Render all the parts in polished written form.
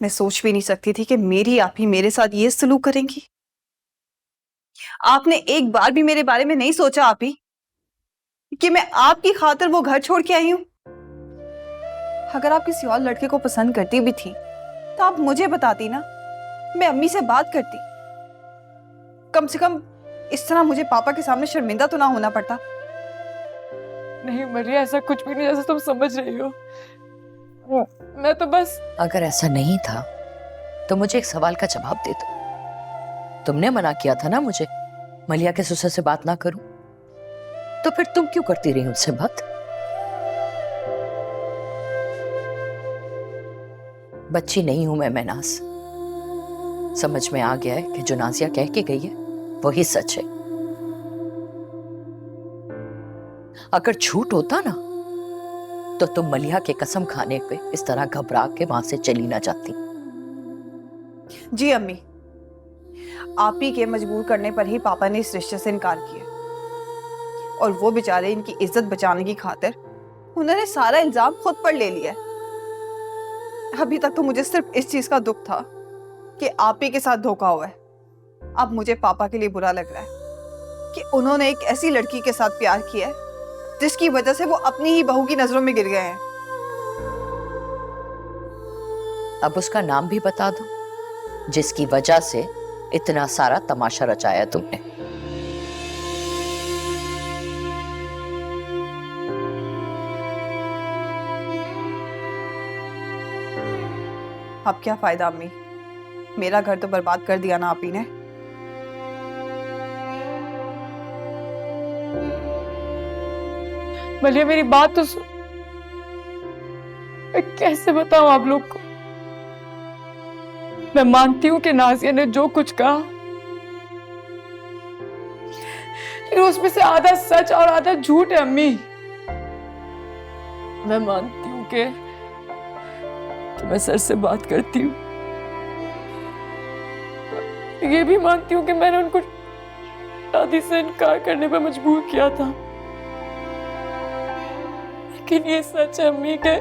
मैं सोच भी नहीं सकती थी कि मेरी आप ही मेरे साथ ये सलूक करेंगी। आपने एक बार भी मेरे बारे में नहीं सोचा आप ही कि मैं आपकी खातिर वो घर छोड़ के आई हूं। अगर आप किसी और लड़के को पसंद करती भी थी तो आप मुझे बताती ना, मैं अम्मी से बात करती। कम से कम इस तरह मुझे पापा के सामने शर्मिंदा तो ना होना पड़ता। नहीं मरिया, ऐसा कुछ भी नहीं जैसा तुम समझ रही हो। मैं तो बस। अगर ऐसा नहीं था तो मुझे एक सवाल का जवाब दे दो। तुमने मना किया था ना मुझे मलिया के ससुर से बात ना करूं, तो फिर तुम क्यों करती रही उनसे बात? बच्ची नहीं हूं मैं महनाज। समझ में आ गया है कि जो नाजिया कह के गई है वही सच है। अगर झूठ होता ना तो तुम मलिया के कसम खाने पे इस तरह घबरा के वहां से चली ना जाती। जी अम्मी, आप ही के मजबूर करने पर ही पापा ने इस रिश्ते से इनकार किया, और वो बेचारे इनकी इज्जत बचाने की खातिर उन्होंने सारा इल्जाम खुद पर ले लिया। अभी तक तो मुझे सिर्फ इस चीज का दुख था कि आप ही के साथ धोखा हुआ है। अब मुझे पापा के लिए बुरा लग रहा है कि उन्होंने एक ऐसी लड़की के साथ प्यार किया है जिसकी वजह से वो अपनी ही बहू की नजरों में गिर गए हैं। अब उसका नाम भी बता दो जिसकी वजह से इतना सारा तमाशा रचाया तुमने। अब क्या फायदा अम्मी, मेरा घर तो बर्बाद कर दिया ना आप ही ने। मलिया मेरी बात तो सुन। मैं कैसे बताऊं आप लोग को। मैं मानती हूं कि नाजिया ने जो कुछ कहा, लेकिन उसमें से आधा सच और आधा झूठ है अम्मी। मैं मानती हूं कि मैं सर से बात करती हूँ। ये भी मानती हूँ कि मैंने उनको शादी से इनकार करने पर मजबूर किया था। लेकिन ये सच है अम्मी के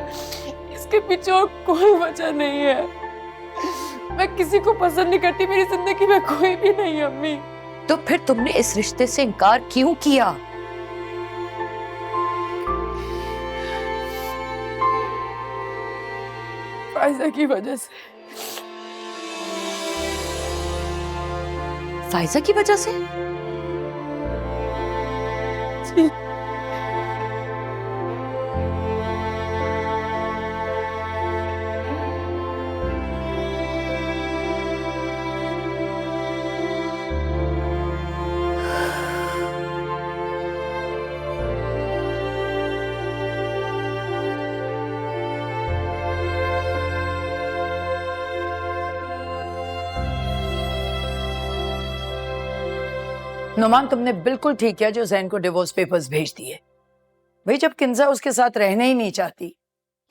इसके पीछे और कोई वजह नहीं है। मैं किसी को पसंद नहीं करती, मेरी जिंदगी में कोई भी नहीं है अम्मी। तो फिर तुमने इस रिश्ते से इनकार क्यों किया? फायजा की वजह से। फायजा की वजह से? जी। नुमान, तुमने बिल्कुल ठीक किया जो जैन को डिवोर्स पेपर्स भेज दिए। भाई जब किंजा उसके साथ रहना ही नहीं चाहती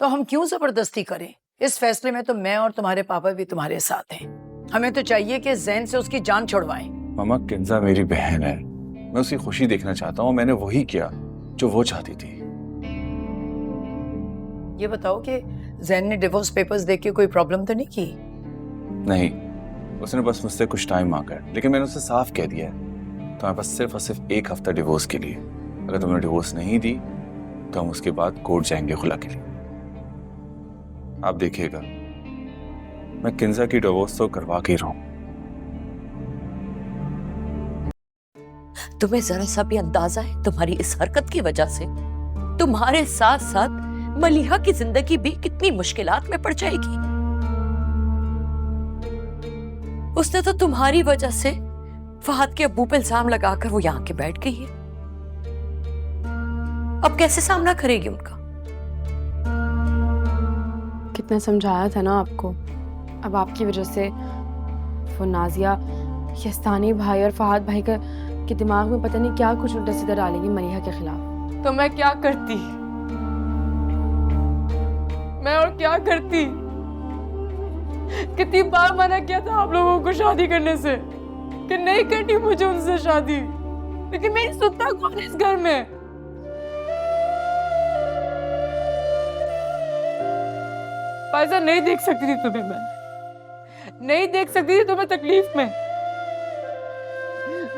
तो हम क्यों जबरदस्ती करें। इस फैसले में तो मैं और तुम्हारे पापा भी तुम्हारे साथ हैं। हमें तो चाहिए कि जैन से उसकी जान छुड़वाएं। मामा, किंजा मेरी बहन है, मैं उसकी खुशी देखना चाहता हूँ। मैंने वही किया जो वो चाहती थी। ये बताओ कि जैन ने डिवोर्स पेपर्स देख के कोई प्रॉब्लम तो नहीं की? नहीं, उसने बस मुझसे कुछ टाइम मांगा है, लेकिन मैंने उसे साफ कह दिया है तुम्हारे पास सिर्फ और सिर्फ 1 हफ्ता डिवोर्स के लिए। अगर तुमने डिवोर्स नहीं दी तो हम उसके बाद कोर्ट जाएंगे खुला के लिए। आप देखिएगा, मैं किंजा की डिवोर्स तो करवा के ही रहूं। तुम्हें जरा सा भी अंदाजा है तुम्हारी इस हरकत की वजह से तुम्हारे साथ साथ मलिहा की जिंदगी भी कितनी मुश्किलात में पड़ जाएगी? उसने तो तुम्हारी वजह से फहद के अब्बू पे इल्जाम लगाकर वो यहां के बैठ गई है। अब कैसे सामना करेगी उनका? कितना समझाया था ना आपको। अब आपकी वजह से वो नाजिया, यस्तानी भाई और फहद भाई के दिमाग में पता नहीं क्या कुछ उल्टा सीधा डालेगी मलिहा के खिलाफ। तो मैं क्या करती, मैं और क्या करती। कितनी बार मना किया था आप लोगों को शादी करने से कि नहीं करनी मुझे उनसे शादी, लेकिन मेरी सुनता कौन है इस घर में। फायजा नहीं देख सकती थी तुम्हें मैं, नहीं देख सकती थी तुम्हें तकलीफ में।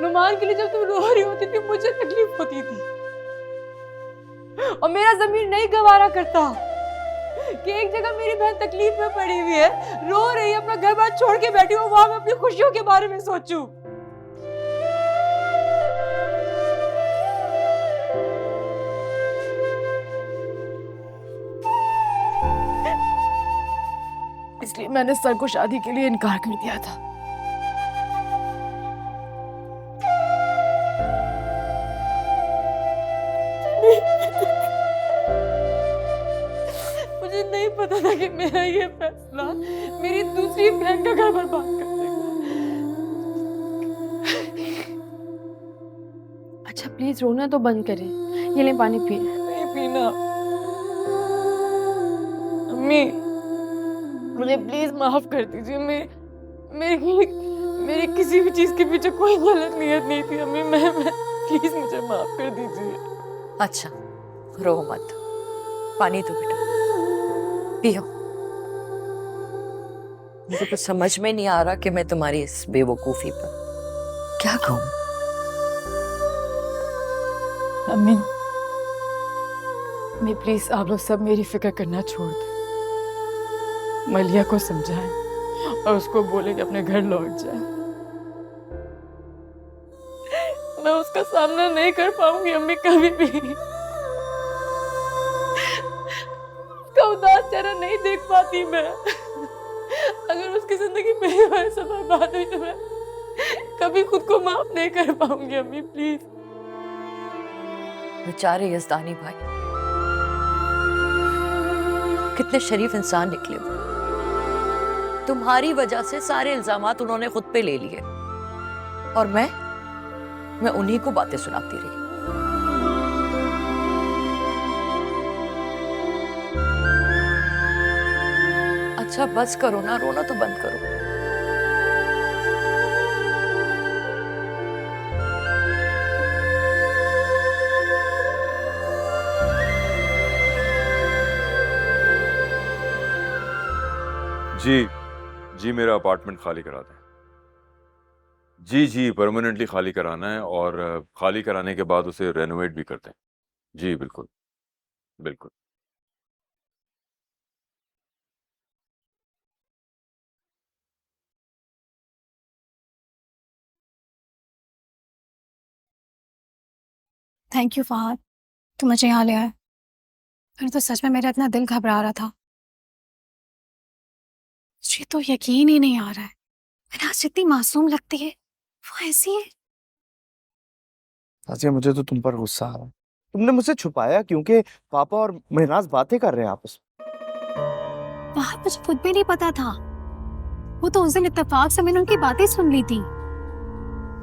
नुमान के लिए जब तुम रो रही होती थी मुझे तकलीफ होती थी, और मेरा ज़मीर नहीं गवारा करता कि एक जगह मेरी बहन तकलीफ में पड़ी हुई है, रो रही है, अपना घर बार छोड़ के बैठी हूँ, वहां मैं अपनी खुशियों के बारे में सोचूं। इसलिए मैंने सर को शादी के लिए इनकार कर दिया था। मुझे नहीं पता था कि मेरा ये फैसला मेरी दूसरी बहन का घर बर्बाद कर देगा। अच्छा प्लीज रोना तो बंद करें, ये ले पानी पी। नहीं पीना। अम्मी मुझे प्लीज माफ कर दीजिए, मेरी किसी भी चीज के पीछे कोई गलत नियत नहीं थी अम्मी। मैं प्लीज मुझे माफ कर दीजिए। अच्छा रो मत, पानी तो बेटा पियो। मुझे कुछ समझ में नहीं आ रहा कि मैं तुम्हारी इस बेवकूफी पर क्या कहूँ। अम्मी प्लीज आप लोग सब मेरी फिक्र करना छोड़ दें, मलिया को समझाएं और उसको बोले कि अपने घर लौट जाए। मैं उसका सामना नहीं कर पाऊंगी अम्मी कभी भी। उसका उदास चेहरा नहीं देख पाती मैं। अगर उसकी जिंदगी मेरी वजह से बर्बाद हुई तो मैं कभी खुद को माफ नहीं कर पाऊंगी अम्मी प्लीज। बेचारे यज़दानी भाई, कितने शरीफ इंसान निकले वो। तुम्हारी वजह से सारे इल्जामात उन्होंने खुद पे ले लिए, और मैं उन्हीं को बातें सुनाती रही। अच्छा बस करो ना, रोना तो बंद करो। जी मेरा अपार्टमेंट खाली करा दें। जी परमानेंटली खाली कराना है, और खाली कराने के बाद उसे रेनोवेट भी करते हैं। जी बिल्कुल बिल्कुल। थैंक यू फहद, तू मुझे यहाँ ले आया। फिर तो सच में मेरा इतना दिल घबरा रहा था। मुझे तो यकीन ही नहीं आ रहा है, महनाज जितनी मासूम लगती है वो ऐसी है। नाज़िया मुझे तो तुम पर गुस्सा आ रहा है। तुमने मुझसे छुपाया क्योंकि पापा और महनाज बातें कर रहे हैं आपस में। फहद मुझे खुद भी नहीं पता था, वो तो उस दिन इत्तेफाक से मैंने उनकी बातें सुन ली थी।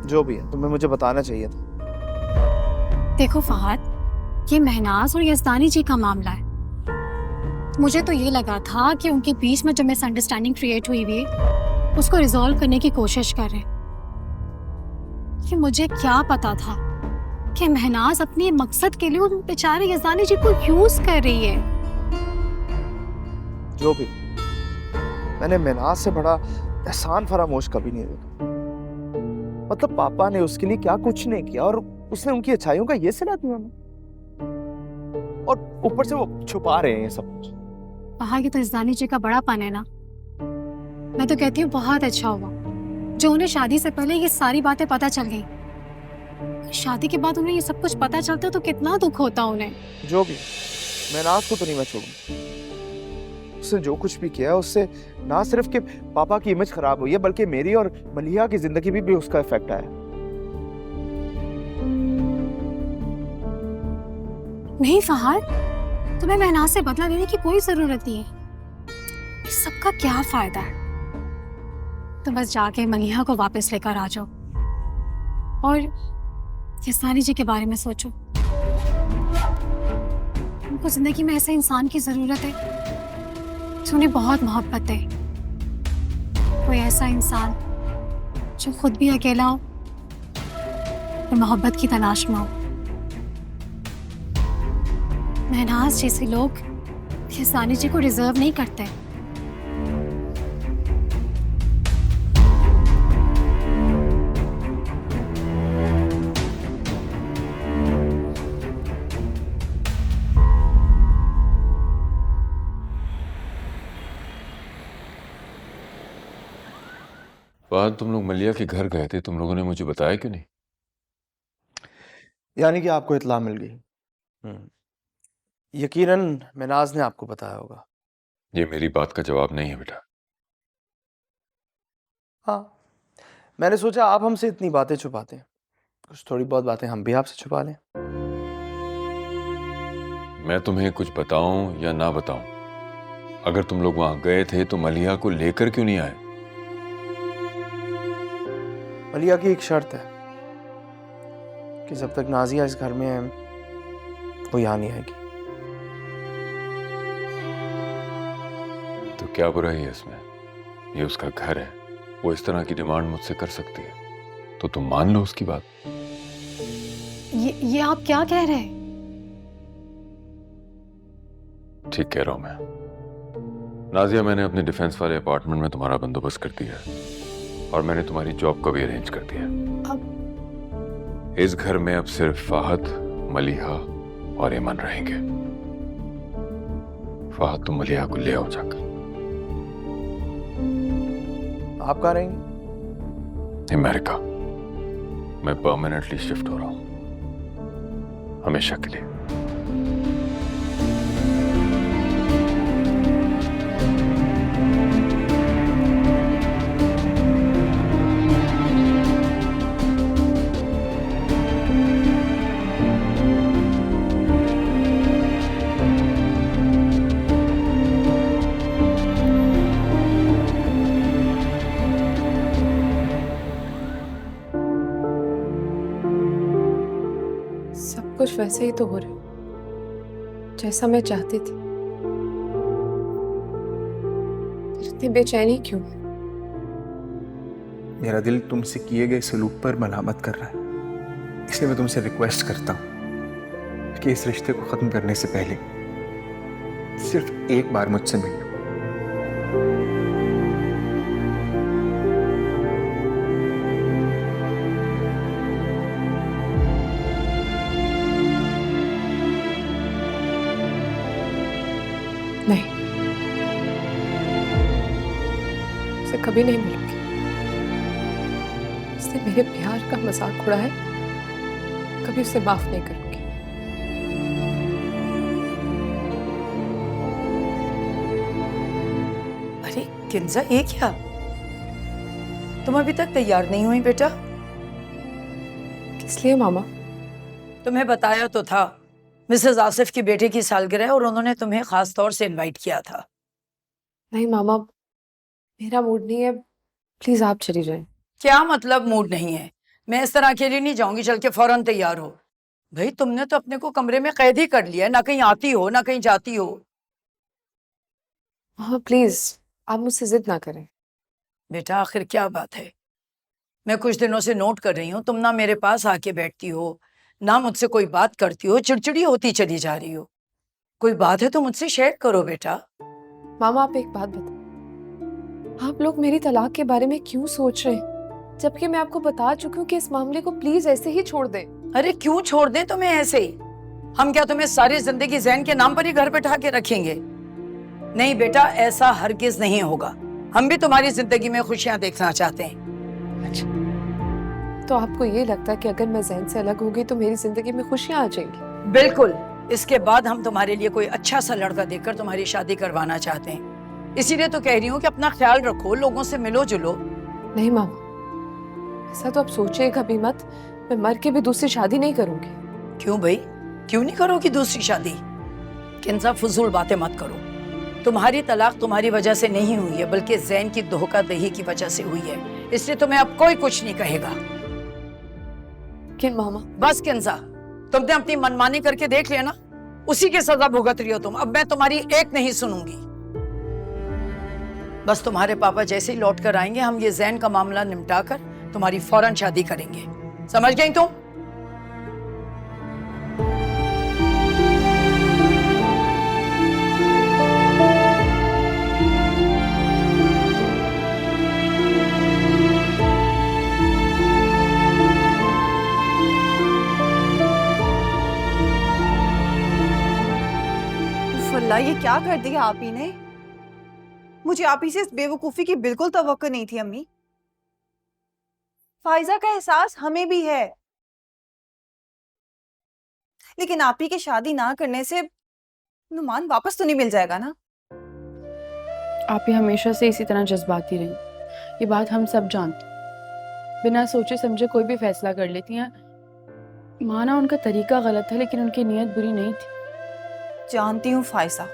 जो भी है तुम्हें मुझे बताना चाहिए था। देखो फहद, ये महनाज और यज़दानी जी का मामला है। मुझे तो ये लगा था कि उनके बीच में जो मिसअंडरस्टैंडिंग क्रिएट हुई हुई उसको रिजॉल्व करने की कोशिश कर रहे हैं। कि मुझे क्या पता था कि महनाज अपने मकसद के लिए उन बेचारे यज़दानी जी को यूज कर रही है। जो भी, मैंने महनाज से बड़ा एहसान फरामोश कभी नहीं देखा। मतलब पापा ने उसके लिए क्या कुछ नहीं किया और उसने उनकी अच्छाइयों का ये सिला दिया हमें, और ऊपर से वो छुपा रहे हैं ये सब कुछ। वहाँ की तो यज़दानी जी का बड़ापन है ना। मैं तो कहती हूँ बहुत अच्छा हुआ जो उन्हें शादी से पहले ये सारी बातें पता चल गई। शादी के बाद उन्हें ये सब कुछ पता चलता तो कितना दुख होता उन्हें। जो भी, महनाज को तो नहीं मैं छोड़ूंगा। उसने जो कुछ भी किया उससे ना सिर्फ कि पापा की इमेज खराब हुई है, बल्कि मेरी और मलिया की जिंदगी भी उसका इफेक्ट आया। नहीं फहद, तुम्हें महनाज से बदला लेने की कोई जरूरत नहीं है। इस सबका क्या फायदा है? तुम बस जाके मलिहा को वापस लेकर आ जाओ और यज़दानी जी के बारे में सोचो। उनको जिंदगी में ऐसे इंसान की जरूरत है जो उन्हें बहुत मोहब्बत है। कोई ऐसा इंसान जो खुद भी अकेला हो और मोहब्बत की तलाश में हो। महनाज जैसे लोग यज़दानी जी को डिजर्व नहीं करते। बाद तुम लोग मलिया के घर गए थे, तुम लोगों ने मुझे बताया क्यों नहीं? यानी कि आपको इत्ला मिल गई। यकीनन मिनाज ने आपको बताया होगा। ये मेरी बात का जवाब नहीं है बेटा। हाँ, मैंने सोचा आप हमसे इतनी बातें छुपाते हैं, कुछ थोड़ी बहुत बातें हम भी आपसे छुपा लें। मैं तुम्हें कुछ बताऊं या ना बताऊं, अगर तुम लोग वहां गए थे तो मलिया को लेकर क्यों नहीं आए? मलिया की एक शर्त है कि जब तक नाजिया इस घर में है वो यहाँ नहीं आएगी। तो क्या बुराई है इसमें? ये उसका घर है, वो इस तरह की डिमांड मुझसे कर सकती है, तो तुम मान लो उसकी बात। ये आप क्या कह रहे हैं? ठीक कह रहा हूं मैं। नाजिया, मैंने अपने डिफेंस वाले अपार्टमेंट में तुम्हारा बंदोबस्त कर दिया है और मैंने तुम्हारी जॉब का भी अरेंज कर दिया है। इस घर में अब सिर्फ फाहद, मलिहा और एमन रहेंगे। फाहद, तुम मलिहा को ले आओ जाकर। आप कहाँ रहेंगे? अमेरिका। मैं परमानेंटली शिफ्ट हो रहा हूं, हमेशा के लिए। सब कुछ वैसे ही तो हो रहा है जैसा मैं चाहती थी। फिर इतनी बेचैनी क्यों? मेरा दिल तुमसे किए गए सलूक पर मलामत कर रहा है, इसलिए मैं तुमसे रिक्वेस्ट करता हूं कि इस रिश्ते को खत्म करने से पहले सिर्फ एक बार मुझसे मिल लो। नहीं, उसे कभी नहीं मिलूंगी। उसने मेरे प्यार का मजाक उड़ाया, कभी उसे माफ नहीं करूंगी। अरे किंजा, ये क्या? तुम अभी तक तैयार नहीं हुई बेटा? किस लिए मामा? तुम्हें बताया तो था, मिसेस आसिफ की बेटे की सालगिरह है और उन्होंने तुम्हें खास तौर से इनवाइट किया था। नहीं मामा, मेरा मूड नहीं है, प्लीज आप चली जाएं। क्या मतलब मूड नहीं है? मैं इस तरह अकेली नहीं जाऊंगी, चल के फौरन तैयार हो। भाई, तुमने तो अपने को कमरे में कैद ही कर लिया है, ना कहीं आती हो ना कहीं जाती हो। मामा प्लीज, आप मुझसे जिद ना करें। बेटा, आखिर क्या बात है? मैं कुछ दिनों से नोट कर रही हूँ, तुम ना मेरे पास आके बैठती हो, ना मुझसे कोई बात करती हो, चिड़चिड़ी होती चली जा रही हो। कोई बात है तो मुझसे शेयर करो बेटा। मामा आप एक बात बताओ, आप लोग मेरी तलाक के बारे में क्यों सोच रहे हैं, जबकि मैं आपको बता चुकी हूँ कि इस मामले को प्लीज ऐसे ही छोड़ दें। अरे क्यों छोड़ दें तुम्हें ऐसे ही? हम क्या तुम्हें सारी जिंदगी जैन के नाम पर ही घर बैठा के रखेंगे? नहीं बेटा, ऐसा हरगिज नहीं होगा। हम भी तुम्हारी जिंदगी में खुशियां देखना चाहते हैं। तो आपको ये लगता है कि अगर मैं जैन से अलग हो गई तो मेरी जिंदगी में खुशियां आ जाएंगी? बिल्कुल। इसके बाद हम तुम्हारे लिए कोई अच्छा सा लड़का देखकर तुम्हारी शादी करवाना चाहते हैं। इसीलिए तो कह रही हूँ कि अपना ख्याल रखो, लोगों से मिलो जुलो। नहीं मामा, ऐसा तो आप सोचिएगा भी मत, मैं मर के भी दूसरी शादी नहीं करूंगी। क्यों भाई, क्यों नहीं करोगी दूसरी शादी? किंजा, फजूल बातें मत करो। तुम्हारी तलाक तुम्हारी वजह से नहीं हुई है, बल्कि जैन की धोखाधड़ी की वजह से हुई है। इसलिए तुम्हें अब कोई कुछ नहीं कहेगा। किन मामा? बस किंजा, तुमने अपनी मनमानी करके देख लिया ना, उसी की सजा भुगत रही हो तुम। अब मैं तुम्हारी एक नहीं सुनूंगी। बस तुम्हारे पापा जैसे ही लौट कर आएंगे, हम ये जैन का मामला निपटा कर तुम्हारी फौरन शादी करेंगे। समझ गई तुम? अल्लाह, ये क्या कर दिया आप ही ने? मुझे आप ही से इस बेवकूफी की बिल्कुल तवक्को नहीं थी अम्मी। फाइजा का एहसास हमें भी है, लेकिन आप ही के शादी ना करने से नुमान वापस तो नहीं मिल जाएगा ना। आप ही हमेशा से इसी तरह जज्बाती रही, ये बात हम सब जानते। बिना सोचे समझे कोई भी फैसला कर लेती हैं। माना उनका तरीका गलत था, लेकिन उनकी नीयत बुरी नहीं थी। जानती हूँ फाइजा,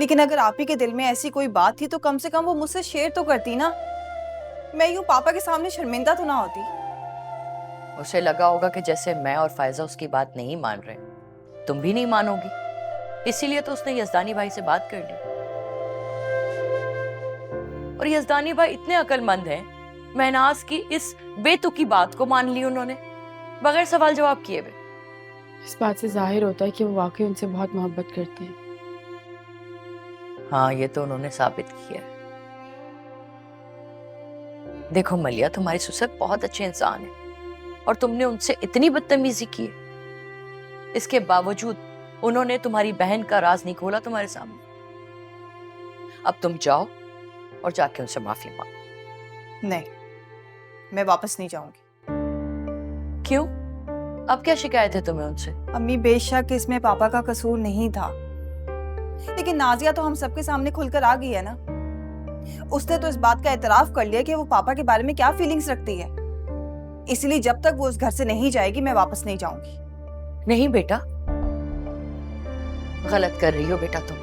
लेकिन अगर आप ही के दिल में ऐसी कोई बात थी तो कम से कम वो मुझसे शेयर तो करती ना। मैं यूं पापा के सामने शर्मिंदा तो ना होती। उसे लगा होगा कि जैसे मैं और फायजा उसकी बात नहीं मान रहे, तुम भी नहीं मानोगी, इसीलिए तो उसने यजदानी भाई से बात कर ली। और यजदानी भाई इतने अक्लमंद हैं, महनाज की इस बेतुकी बात को मान ली उन्होंने, बगैर सवाल जवाब किए हुए। इस बात से जाहिर होता है कि वो वाकई उनसे बहुत मोहब्बत करते हैं। हाँ, ये तो उन्होंने साबित किया है। देखो मलिया, तुम्हारी ससुर बहुत अच्छे इंसान है और तुमने उनसे इतनी बदतमीजी की है, इसके बावजूद उन्होंने तुम्हारी बहन का राज नहीं खोला तुम्हारे सामने। अब तुम जाओ और जाके उनसे माफी मांगो। नहीं, मैं वापस नहीं जाऊंगी। क्यों? अब क्या शिकायत है तुम्हें उनसे? अम्मी, बेशक इसमें पापा का कसूर नहीं था, लेकिन नाजिया तो हम सबके सामने खुलकर आ गई है ना। उसने तो इस बात का एतराफ कर लिया कि वो पापा के बारे में क्या फीलिंग्स रखती है। इसलिए जब तक वो उस घर से नहीं जाएगी मैं वापस नहीं जाऊंगी। नहीं बेटा, गलत कर रही हो बेटा तुम।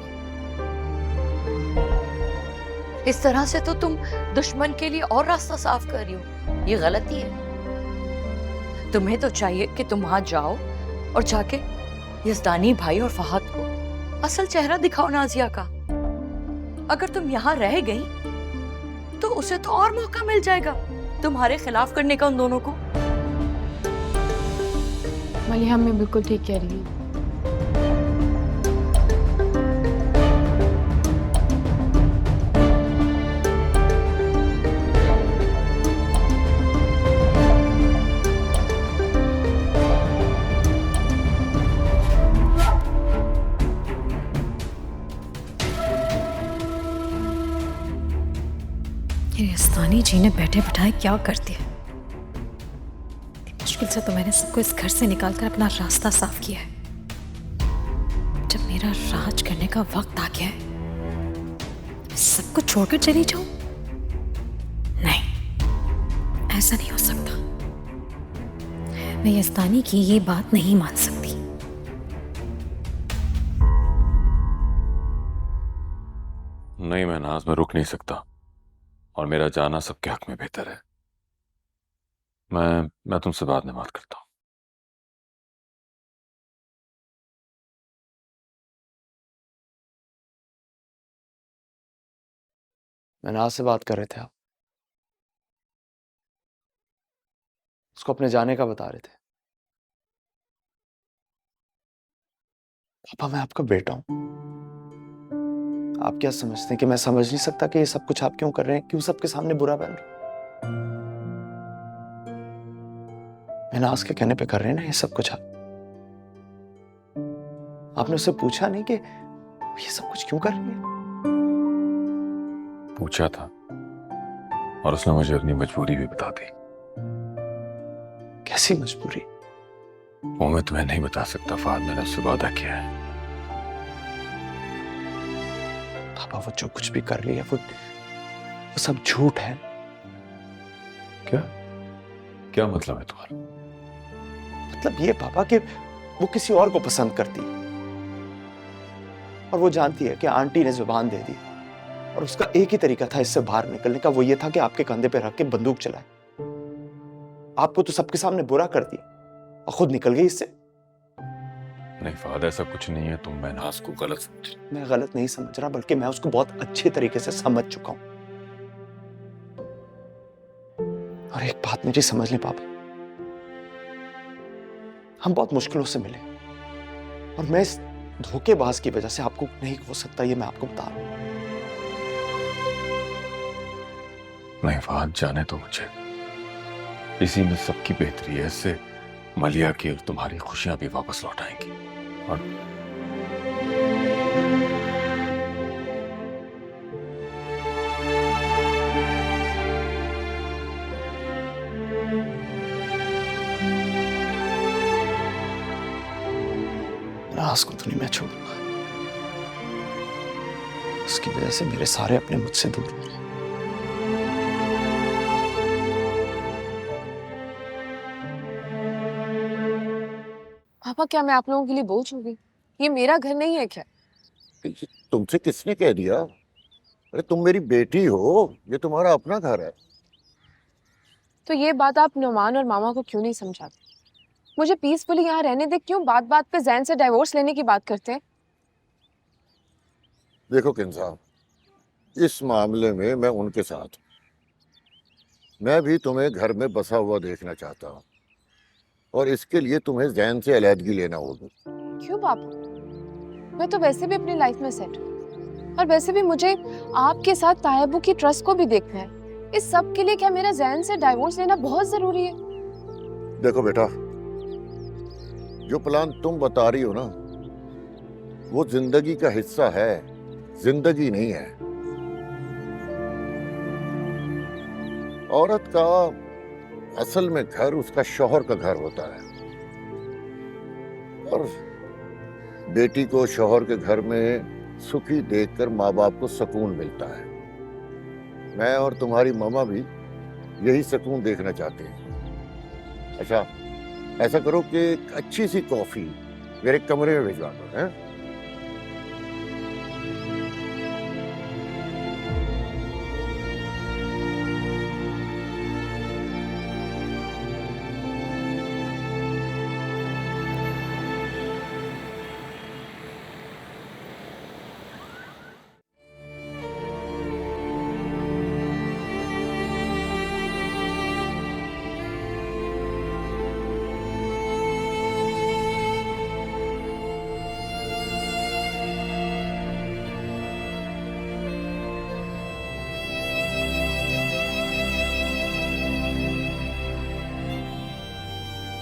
इस तरह से तो तुम दुश्मन के लिए और रास्ता साफ कर रही हो, ये गलती है। तुम्हें तो चाहिए कि तुम वहां जाओ और जाके यजदानी भाई और फहद को असल चेहरा दिखाओ नाजिया का। अगर तुम यहाँ रह गई तो उसे तो और मौका मिल जाएगा तुम्हारे खिलाफ करने का उन दोनों को। मलिहा मैं बिल्कुल ठीक कह रही हूँ। यस्तानी जी ने बैठे बिठाए क्या कर दिया। मुश्किल से तो मैंने सबको इस घर से निकालकर अपना रास्ता साफ किया है। जब मेरा राज करने का वक्त आ गया है, सब कुछ छोड़कर चली जाऊं? नहीं, ऐसा नहीं हो सकता। मैं यस्तानी की ये बात नहीं मान सकती। नहीं महनाज, मैं रुक नहीं सकता और मेरा जाना सबके हक में बेहतर है। मैं तुमसे बाद में बात करता हूं। महनाज से बात कर रहे थे आप? उसको अपने जाने का बता रहे थे? पापा, मैं आपका बेटा हूं। आप क्या समझते हैं कि मैं समझ नहीं सकता कि ये सब कुछ आप क्यों कर रहे हैं, क्यों सबके सामने बुरा बन रहे हैं? महनाज के कहने पे कर रहे हैं ना ये सब कुछ आप? आपने उससे पूछा नहीं कि ये सब कुछ क्यों कर रही है? पूछा था और उसने मुझे अपनी मजबूरी भी बता दी। कैसी मजबूरी? वो मैं तुम्हें नहीं बता सकता फाद, मैंने उससे वादा किया है। पापा, वो जो कुछ भी कर रही है वो सब झूठ है। क्या मतलब है तुम्हारा? मतलब ये पापा कि वो किसी और को पसंद करती है और वो जानती है कि आंटी ने जुबान दे दी और उसका एक ही तरीका था इससे बाहर निकलने का, वो ये था कि आपके कंधे पे रख के बंदूक चलाए। आपको तो सबके सामने बुरा कर दी और खुद निकल गई इससे। नहीं फाद, ऐसा कुछ नहीं है, तुम महनाज को गलत समझ रहे हो। मैं गलत नहीं समझ रहा, बल्कि मैं उसको बहुत अच्छे तरीके से समझ चुका हूं। और एक बात मेरी समझ लें पापा, हम बहुत मुश्किलों से मिले और मैं इस धोखेबाज की वजह से आपको नहीं खो सकता, ये मैं आपको बता रहा हूं। नहीं फाद, जाने तो मुझे, इसी में सबकी बेहतरी है। इससे मलिया की और तुम्हारी खुशियां भी वापस लौट आएंगी। और महनाज को तो नहीं मैं छोड़ूंगा। उसकी वजह से मेरे सारे अपने मुझसे दूर हो रहे हैं। पापा, क्या मैं आप लोगों के लिए बोझ हो गई? ये मेरा घर नहीं है क्या? तुमसे किसने कह दिया? अरे तुम मेरी बेटी हो, ये तुम्हारा अपना घर है। तो ये बात आप नुमान और मामा को क्यों नहीं समझाते? मुझे पीसफुली यहाँ रहने दे, क्यों बात बात पे जैन से डाइवोर्स लेने की बात करते हैं? देखो किंजा, इस मामले में मैं उनके साथ हूं। मैं भी तुम्हें घर में बसा हुआ देखना चाहता हूँ और इसके लिए तुम्हें जैन से अलहदगी लेना होगी। क्यों पापा? मैं तो वैसे भी अपनी लाइफ में सेट हूँ, और वैसे भी मुझे आपके साथ तायबू की ट्रस्ट को भी देखना है। इस सब के लिए क्या मेरा जैन से डाइवोर्स लेना बहुत जरूरी है? देखो बेटा, जो प्लान तुम बता रही हो ना, वो जिंदगी का हिस्सा है, जिंदगी नहीं है। औरत का असल में घर उसका शौहर का घर होता है, और बेटी को शौहर के घर में सुखी देखकर माँ बाप को सुकून मिलता है। मैं और तुम्हारी मामा भी यही सुकून देखना चाहते हैं। अच्छा, ऐसा करो कि एक अच्छी सी कॉफी मेरे कमरे में भिजवा दो, हैं?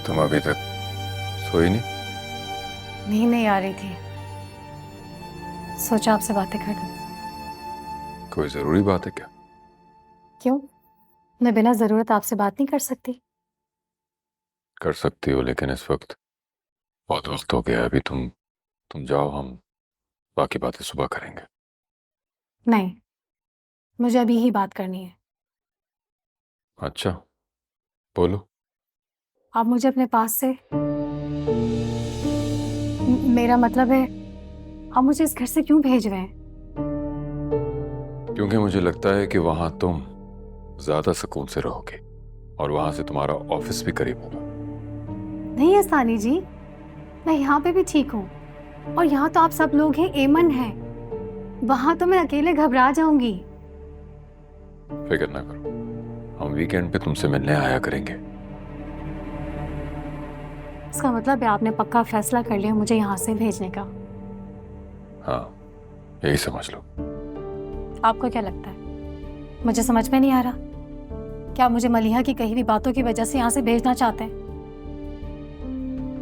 तुम अभी तक सोई नहीं? नींद नहीं आ रही थी, सोचा आपसे बातें कर लूं। कोई जरूरी बात है क्या? क्यों? मैं बिना जरूरत आपसे बात नहीं कर सकती? कर सकती हो, लेकिन इस वक्त बहुत वक्त हो गया। अभी तुम जाओ, हम बाकी बातें सुबह करेंगे। नहीं, मुझे अभी ही बात करनी है। अच्छा, बोलो। आप मुझे अपने पास से, मेरा मतलब है, आप मुझे इस घर से क्यों भेज रहे हैं? क्योंकि मुझे लगता है कि वहां तुम ज्यादा सुकून से रहोगे और वहां से तुम्हारा ऑफिस भी करीब होगा। नहीं अस्तानी जी, मैं यहाँ पे भी ठीक हूँ, और यहाँ तो आप सब लोग हैं, एमन है। वहां तो मैं अकेले घबरा जाऊंगी। फिक्र ना करो, हम वीकेंड पे तुमसे मिलने आया करेंगे। इसका मतलब है आपने पक्का फैसला कर लिया मुझे यहाँ से भेजने का? हाँ, यही समझ लो। आपको क्या लगता है, मुझे समझ में नहीं आ रहा? क्या मुझे मलिहा की कही हुई बातों की वजह से यहाँ से भेजना चाहते हैं?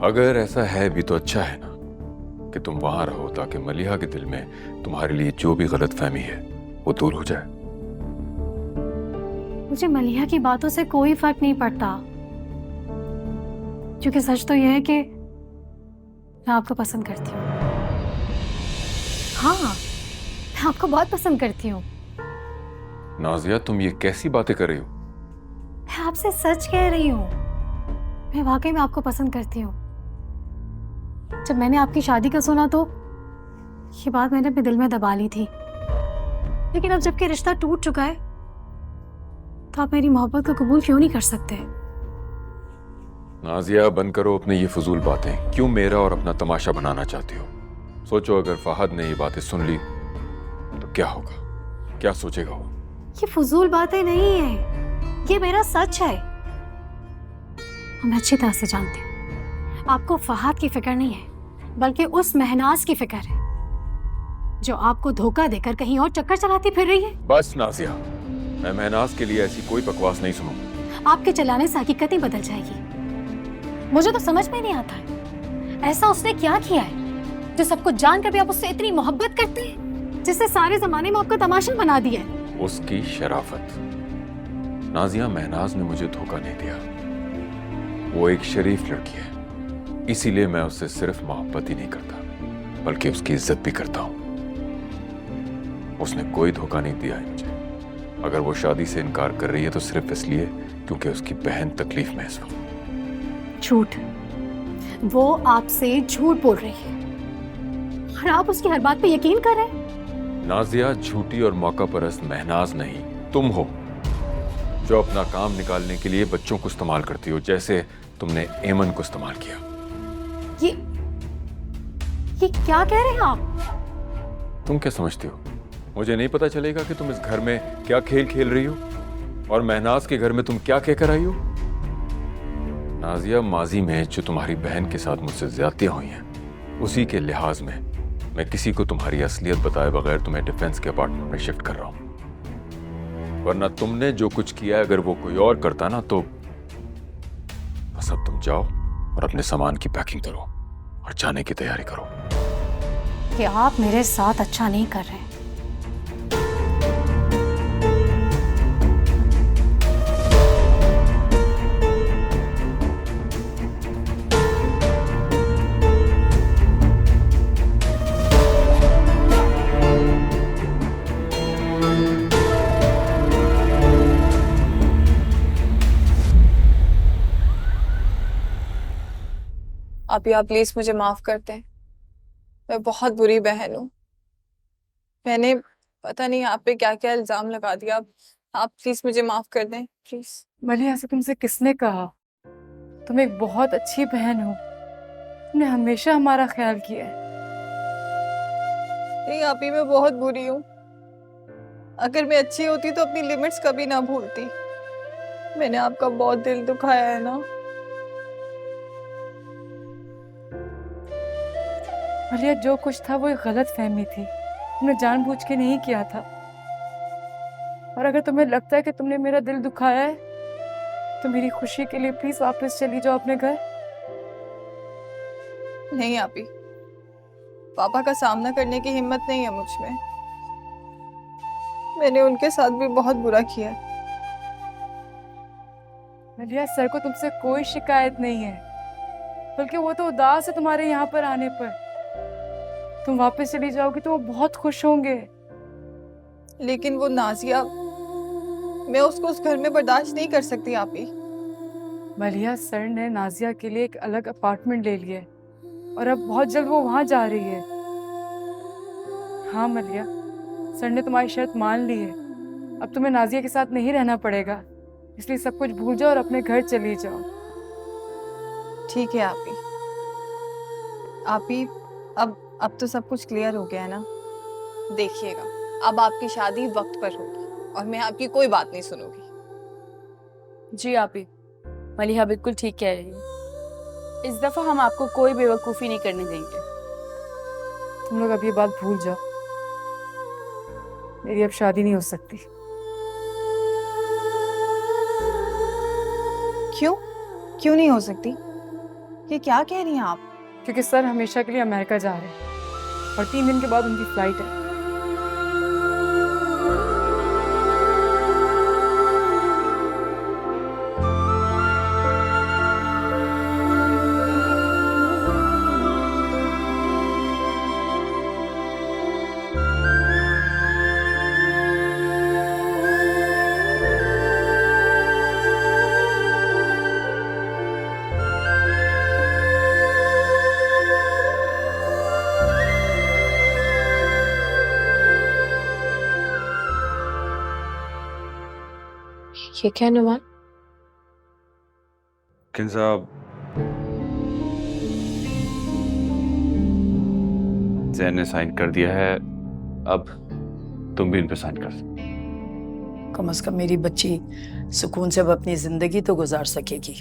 अगर ऐसा है भी तो अच्छा है ना कि तुम वहां रहो, ताकि मलिहा के दिल में तुम्हारे लिए जो भी गलतफहमी है वो दूर हो जाए। मुझे मलिहा की बातों से कोई फर्क नहीं पड़ता, क्योंकि सच तो यह है कि मैं आपको पसंद करती हूँ। हाँ, मैं आपको बहुत पसंद करती हूँ। नाजिया, तुम ये कैसी बातें कर रही हो? मैं आपसे सच कह रही हूँ, मैं वाकई में आपको पसंद करती हूँ। जब मैंने आपकी शादी का सुना तो ये बात मैंने अपने दिल में दबा ली थी, लेकिन अब जबकि रिश्ता टूट चुका है तो आप मेरी मोहब्बत को कबूल क्यों नहीं कर सकते? नाजिया, बंद करो अपनी ये फजूल बातें। क्यों मेरा और अपना तमाशा बनाना चाहती हो? सोचो, अगर फहद ने ये बातें सुन ली तो क्या होगा, क्या सोचेगा वो? ये फजूल बातें नहीं है, ये मेरा सच है। मैं अच्छी तरह से जानती हूँ आपको फहद की फिक्र नहीं है, बल्कि उस महनाज की फिक्र है जो आपको धोखा देकर कहीं और चक्कर चलाती फिर रही है। बस नाजिया, मैं महनाज के लिए ऐसी कोई बकवास नहीं सुनूंगा। आपके चलाने से हकीकत ही बदल जाएगी। मुझे तो समझ में नहीं आता है, ऐसा उसने क्या किया है जो सब कुछ जानकर भी आप उससे इतनी मोहब्बत करते हैं, जिससे सारे जमाने में आपका तमाशा बना दिया है? उसकी शराफत। नाजिया, महनाज ने मुझे धोखा नहीं दिया। वो एक शरीफ लड़की है, इसीलिए मैं उससे सिर्फ मोहब्बत ही नहीं करता, बल्कि उसकी इज्जत भी करता हूं। उसने कोई धोखा नहीं दिया है मुझे। अगर वो शादी से इनकार कर रही है तो सिर्फ इसलिए क्योंकि उसकी बहन तकलीफ में है इस वक्त। झूठ। वो आपसे झूठ बोल रही है और आप उसकी हर बात पे यकीन कर रहे हैं। नाजिया झूठी और मौका परस्त महनाज नहीं, तुम हो जो अपना काम निकालने के लिए बच्चों को इस्तेमाल करती हो, जैसे तुमने एमन को इस्तेमाल किया। ये क्या कह रहे हैं आप? तुम क्या समझती हो मुझे नहीं पता चलेगा कि तुम इस घर में क्या खेल खेल रही हो और महनाज के घर में तुम क्या कहकर आई हो? नाजिया, माजी में जो तुम्हारी बहन के साथ मुझसे ज्यादतियां हुई हैं उसी के लिहाज में मैं किसी को तुम्हारी असलियत बताए बगैर तुम्हें डिफेंस के अपार्टमेंट में शिफ्ट कर रहा हूं। वरना तुमने जो कुछ किया है अगर वो कोई और करता ना तो बस अब तुम जाओ और अपने सामान की पैकिंग करो और जाने की तैयारी करो। कि आप मेरे साथ अच्छा नहीं कर रहे हैं। आप प्लीज मुझे माफ कर दें। मैं बहुत बुरी बहन हूँ। मैंने पता नहीं आप पे क्या क्या इल्जाम लगा दिया। आप प्लीज मुझे माफ कर दें प्लीज। मलिया, ऐसे तुमसे किसने कहा? तुम एक बहुत अच्छी बहन हो, तुमने हमेशा हमारा ख्याल किया है। नहीं आप ही, मैं बहुत बुरी हूँ। अगर मैं अच्छी होती तो अपनी लिमिट्स कभी ना भूलती। मैंने आपका बहुत दिल दुखाया है ना। मलिया, जो कुछ था वो एक गलत फहमी थी, तुमने जानबूझ के नहीं किया था। और अगर तुम्हें लगता है कि तुमने मेरा दिल दुखाया है तो मेरी खुशी के लिए प्लीज वापस चली जाओ अपने घर। नहीं आपी, पापा का सामना करने की हिम्मत नहीं है मुझ में। मैंने उनके साथ भी बहुत बुरा किया। मलिया, सर को तुमसे कोई शिकायत नहीं है, बल्कि वो तो उदास है तुम्हारे यहाँ पर आने पर। तुम वापस चली जाओगी तो वो बहुत खुश होंगे। लेकिन वो नाजिया, मैं उसको उस घर में बर्दाश्त नहीं कर सकती आपी। मलिया, सर ने नाजिया के लिए एक अलग अपार्टमेंट ले लिया है और अब बहुत जल्द वो वहां जा रही है। हाँ मलिया, सर ने तुम्हारी शर्त मान ली है। अब तुम्हें नाजिया के साथ नहीं रहना पड़ेगा, इसलिए सब कुछ भूल जाओ और अपने घर चली जाओ। ठीक है आपी। आपी, अब तो सब कुछ क्लियर हो गया है ना। देखिएगा, अब आपकी शादी वक्त पर होगी और मैं आपकी कोई बात नहीं सुनूंगी। जी आपी, मलिहा बिल्कुल ठीक कह रही है। इस दफा हम आपको कोई बेवकूफ़ी नहीं करने देंगे। तुम लोग अब ये बात भूल जाओ, मेरी अब शादी नहीं हो सकती। क्यों नहीं हो सकती? ये क्या कह रही हैं आप? क्योंकि सर हमेशा के लिए अमेरिका जा रहे हैं और 3 दिन के बाद उनकी फ्लाइट है। ये क्या नुमान? किंजा, जैन ने साइन कर दिया है, अब तुम भी इन पे साइन कर सकते। कम से कम मेरी बच्ची सुकून से अब अपनी जिंदगी तो गुजार सकेगी।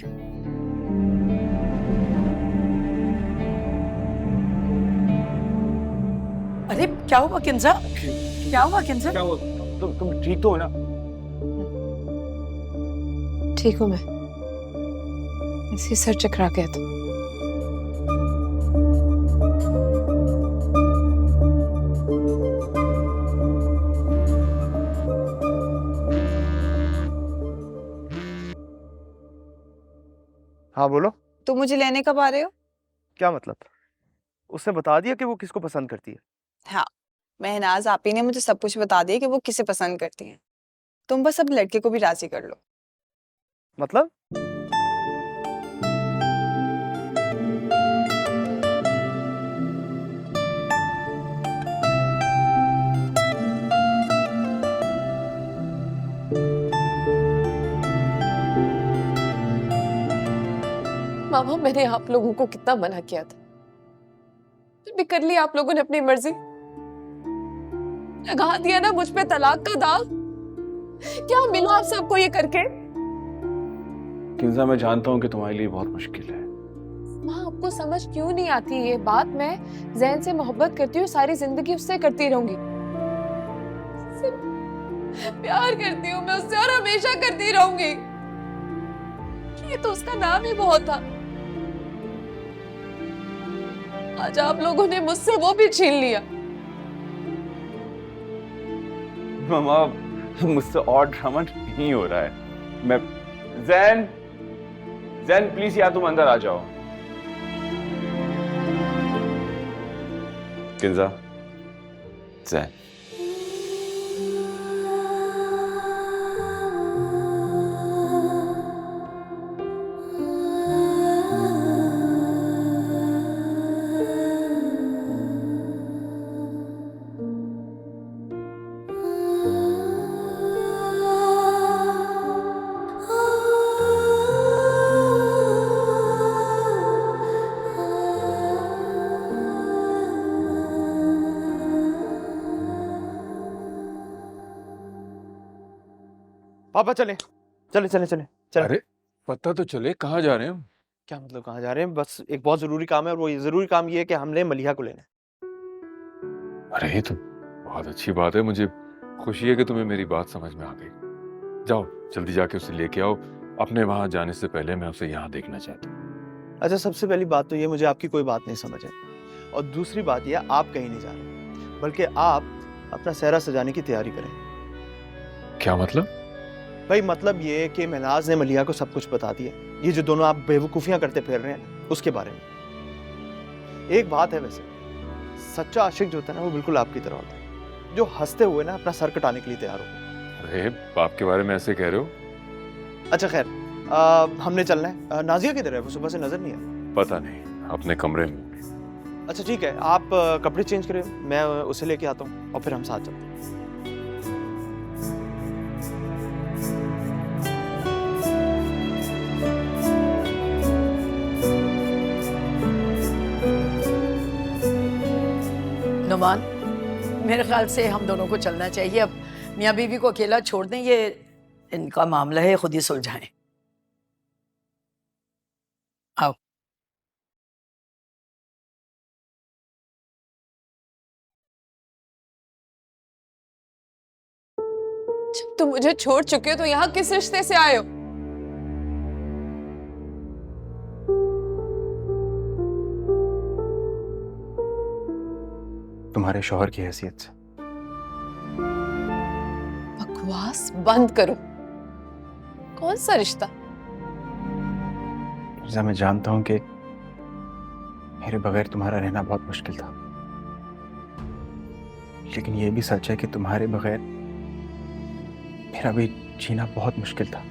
अरे क्या हुआ किंजा? क्या हुआ किंजा? क्या हुआ? तुम ठीक तो हो ना? ठीक हूँ मैं, इसी सर चकरा गया था। हाँ बोलो। तो मुझे लेने कब आ रहे हो? क्या मतलब? उसने बता दिया कि वो किसको पसंद करती है? हाँ, महनाज आपी ने मुझे सब कुछ बता दिया कि वो किसे पसंद करती हैं। तुम बस अब लड़के को भी राजी कर लो। मतलब? मामा, मैंने आप लोगों को कितना मना किया था, फिर भी कर लिया आप लोगों ने अपनी मर्जी। लगा दिया ना मुझ पे तलाक का दाग। क्या मिला आप सबको ये करके? किंजा, मैं जानता हूँ कि तुम्हारे लिए बहुत मुश्किल है। माँ, आपको समझ क्यों नहीं आती ये बात? मैं जैन से मोहब्बत करती हूँ, सारी जिंदगी उससे करती रहूंगी। प्यार करती हूँ मैं उससे और हमेशा करती रहूंगी। ये तो उसका नाम ही बहुत था। आज आप लोगों ने मुझसे वो भी छीन लिया। मामा, मुझसे और ड्रामा नहीं हो रहा है। मैं जैन प्लीज यार तुम अंदर आ जाओ। किंजा, जैन, पापा चले चले चले चले चले। अरे पता तो चले कहाँ जा रहे हैं हम? क्या मतलब कहाँ जा रहे हैं? बस एक बहुत जरूरी काम है, और वो जरूरी काम ये है कि हमने मलिहा को लेना है। अरे ये तो बहुत अच्छी बात है। मुझे खुशी है कि तुम्हें मेरी बात समझ में आ गई। जाओ जल्दी जाके उसे लेके आओ। अपने वहां जाने से पहले मैं उसे यहाँ देखना चाहता हूँ। अच्छा, सबसे पहली बात तो ये, मुझे आपकी कोई बात नहीं समझ है। और दूसरी बात ये, आप कहीं नहीं जा रहे, बल्कि आप अपना सेहरा सजाने की तैयारी करें। क्या मतलब? भाई मतलब ये कि महनाज ने मलिहा को सब कुछ बता दिया। ये जो दोनों आप बेवकूफ़ियाँ करते फिर रहे हैं उसके बारे में। एक बात है वैसे, सच्चा आशिक जो होता है ना, वो बिल्कुल आपकी तरह होता है, जो हंसते हुए ना अपना सर कटाने के लिए तैयार हो। अरे बाप के बारे में ऐसे कह रहे हो? अच्छा खैर, हमने चलना है। नाजिया किधर है? वो सुबह से नजर नहीं है। पता नहीं, अपने कमरे में। अच्छा ठीक है, आप कपड़े चेंज करें, मैं उसे लेके आता हूँ और फिर हम साथ चलते हैं। नुमान, मेरे ख्याल से हम दोनों को चलना चाहिए। अब मियाँ बीवी को अकेला छोड़ दें, ये इनका मामला है, खुद ही सुलझाएं। आओ। जब तुम मुझे छोड़ चुके हो तो यहाँ किस रिश्ते से आए हो? तुम्हारे शौहर की हैसियत से। बकवास बंद करो। कौन सा रिश्ता? मिर्जा, मैं जानता हूं कि मेरे बगैर तुम्हारा रहना बहुत मुश्किल था, लेकिन यह भी सच है कि तुम्हारे बगैर मेरा भी जीना बहुत मुश्किल था।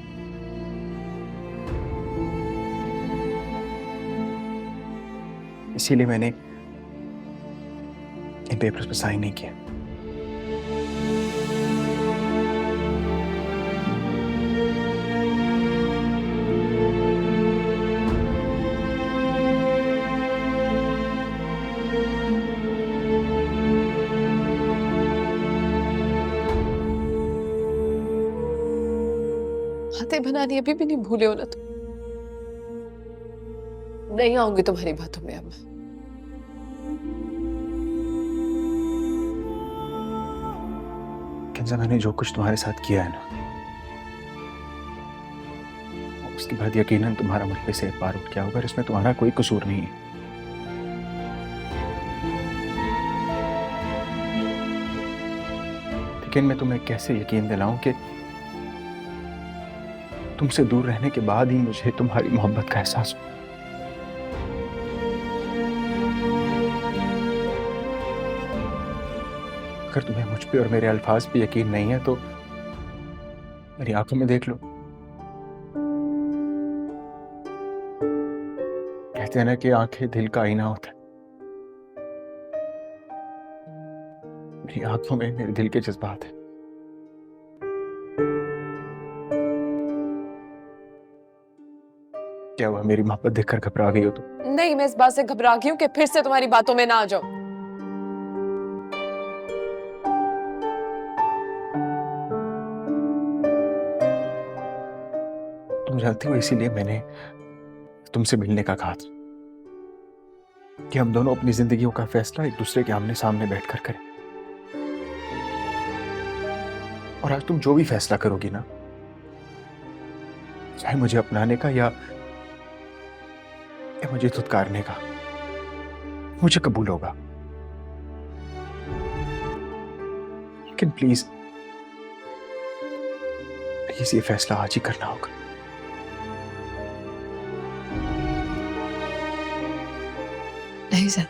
इसीलिए मैंने इन पेपर्स पर साइन नहीं किया। बातें बनानी अभी भी नहीं भूले हो ना तुम? नहीं आऊंगी तुम्हारी बातों में अब मैं। किंजा, मैंने जो कुछ तुम्हारे साथ किया है ना, उसके बाद यकीनन तुम्हारा मुझ पे से एक बार उठ गया होगा। इसमें तुम्हारा कोई कसूर नहीं है। लेकिन मैं तुम्हें कैसे यकीन दिलाऊं कि तुमसे दूर रहने के बाद ही मुझे तुम्हारी मोहब्बत का एहसास हुआ। अगर तुम्हें मुझ पे और मेरे अल्फाज पे यकीन नहीं है तो मेरी आंखों में देख लो। कहते हैं ना कि आंखें दिल का आईना होता है। मेरी आंखों में मेरे दिल के जज्बात है। क्या हुआ, मेरी मोहब्बत देखकर घबरा गई हो तुम? नहीं, मैं इस बात से घबरा गई हूँ कि फिर से तुम्हारी बातों में ना आ जाओ। तुम जानती हो इसीलिए मैंने तुमसे मिलने का कहा था कि हम दोनों अपनी जिंदगियों का फैसला एक दूसरे के आमने सामने बैठकर करें। और आज तुम जो भी फैसला करोगी ना, चाहे मुझे अपनाने का या मुझे धुतकारने का, मुझे कबूल होगा। लेकिन प्लीज प्लीज ये फैसला आज ही करना होगा। नहीं सर,